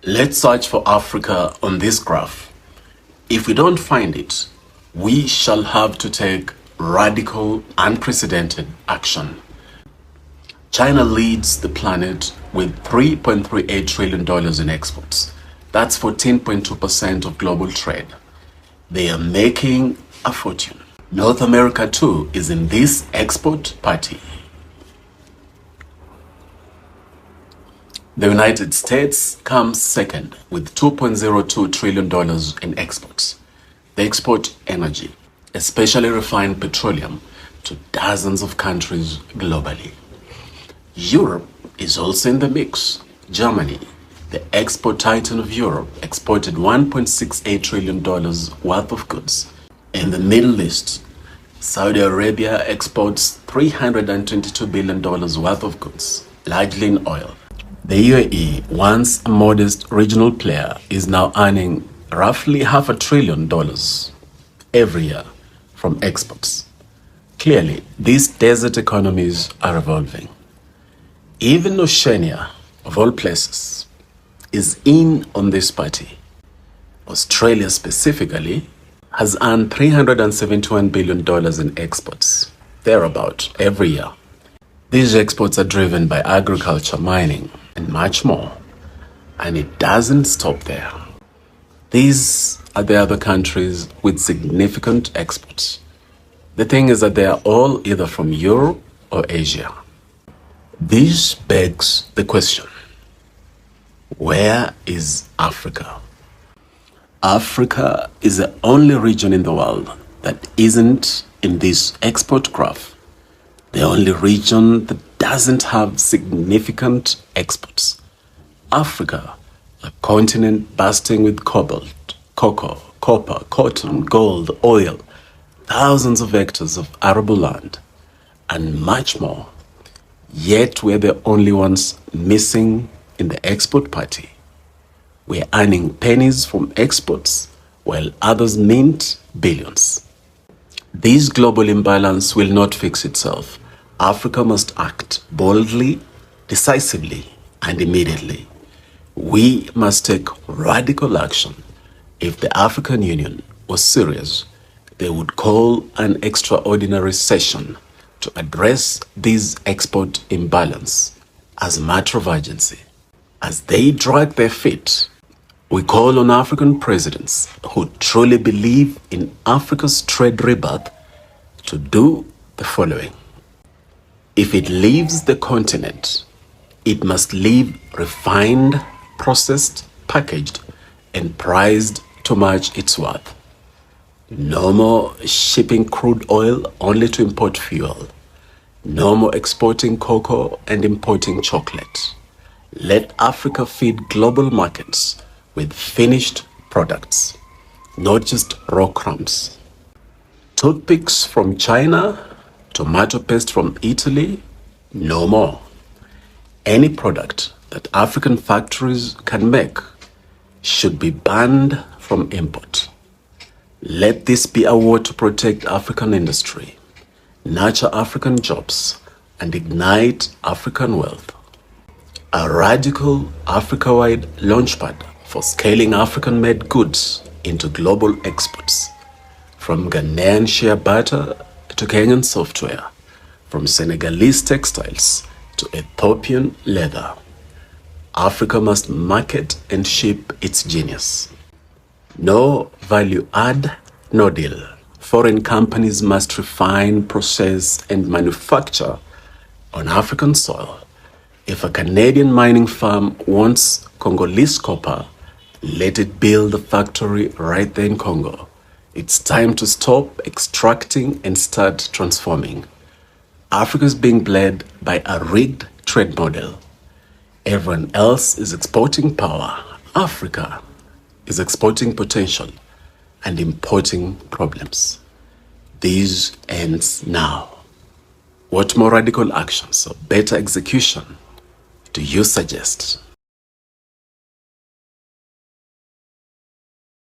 Let's search for Africa on this graph. If we don't find it, we shall have to take radical, unprecedented action. China leads the planet with $3.38 trillion in exports. That's 14.2% of global trade. They are making a fortune. North America too is in this export party. The United States comes second with $2.02 trillion in exports. They export energy, especially refined petroleum, to dozens of countries globally. Europe is also in the mix. Germany, the export titan of Europe, exported $1.68 trillion worth of goods. In the Middle East, Saudi Arabia exports $322 billion worth of goods, largely in oil. The UAE, once a modest regional player, is now earning roughly $500 billion every year from exports. Clearly, these desert economies are evolving. Even Oceania, of all places, is in on this party. Australia specifically has earned $371 billion in exports, thereabout, every year. These exports are driven by agriculture, mining, and much more. And it doesn't stop there. These are the other countries with significant exports. The thing is that they are all either from Europe or Asia. This begs the question, where is Africa? Africa is the only region in the world that isn't in this export graph. The only region that doesn't have significant exports. Africa, a continent bursting with cobalt, cocoa, copper, cotton, gold, oil, thousands of hectares of arable land, and much more. Yet we're the only ones missing in the export party. We're earning pennies from exports while others mint billions. This global imbalance will not fix itself. Africa must act boldly, decisively, and immediately. We must take radical action. If the African Union was serious, they would call an extraordinary session to address this export imbalance as a matter of urgency. As they drag their feet, we call on African presidents who truly believe in Africa's trade rebirth to do the following. If it leaves the continent, it must leave refined, processed, packaged, and priced to match its worth. No more shipping crude oil only to import fuel. No more exporting cocoa and importing chocolate. Let Africa feed global markets with finished products, not just raw crumbs. Toothpicks from China, tomato paste from Italy, no more. Any product that African factories can make should be banned from import. Let this be a war to protect African industry, nurture African jobs, and ignite African wealth. A radical Africa-wide launchpad for scaling African-made goods into global exports. From Ghanaian shea butter to Kenyan software, from Senegalese textiles to Ethiopian leather. Africa must market and ship its genius. No value add, no deal. Foreign companies must refine, process, and manufacture on African soil. If a Canadian mining firm wants Congolese copper, let it build a factory right there in Congo. It's time to stop extracting and start transforming. Africa is being bled by a rigged trade model. Everyone else is exporting power. Africa is exporting potential and importing problems. This ends now. What more radical actions or better execution do you suggest?